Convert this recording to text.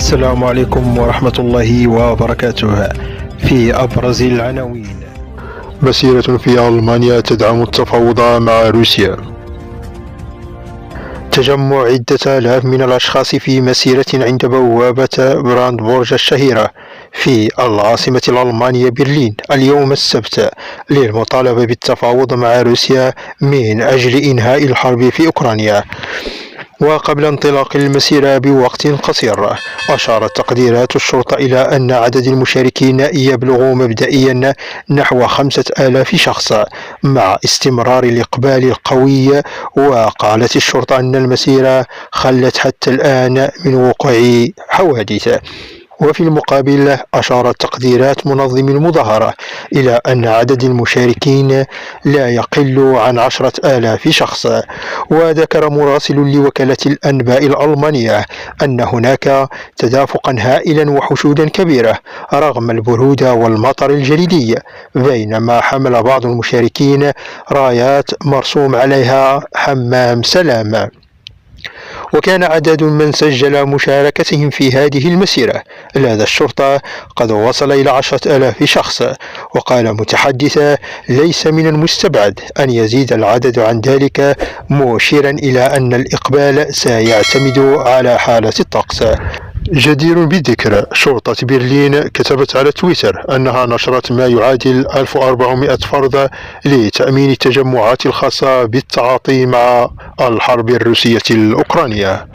السلام عليكم ورحمة الله وبركاته. في أبرز العناوين: مسيرة في ألمانيا تدعم التفاوض مع روسيا. تجمع عدة آلاف من الأشخاص في مسيرة عند بوابة براندبورج الشهيرة في العاصمة الألمانية برلين اليوم السبت للمطالبة بالتفاوض مع روسيا من أجل إنهاء الحرب في أوكرانيا. وقبل انطلاق المسيرة بوقت قصير، أشارت تقديرات الشرطة إلى أن عدد المشاركين يبلغ مبدئيا نحو 5000 شخص مع استمرار الإقبال القوي. وقالت الشرطة أن المسيرة خلت حتى الآن من وقوع حوادث. وفي المقابل، أشارت تقديرات منظم المظاهرة إلى أن عدد المشاركين لا يقل عن 10,000 شخص. وذكر مراسل لوكالة الأنباء الألمانية أن هناك تدافقا هائلا وحشودا كبيرة رغم البرودة والمطر الجليدي، بينما حمل بعض المشاركين رايات مرسوم عليها حمام سلام. وكان عدد من سجل مشاركتهم في هذه المسيرة لدى الشرطة قد وصل إلى 10,000 شخص. وقال متحدث: ليس من المستبعد أن يزيد العدد عن ذلك، مشيرا إلى أن الإقبال سيعتمد على حالة الطقس. جدير بالذكر، شرطة برلين كتبت على تويتر أنها نشرت ما يعادل 1400 فرد لتأمين التجمعات الخاصة بالتعاطي مع الحرب الروسية الأوكرانية.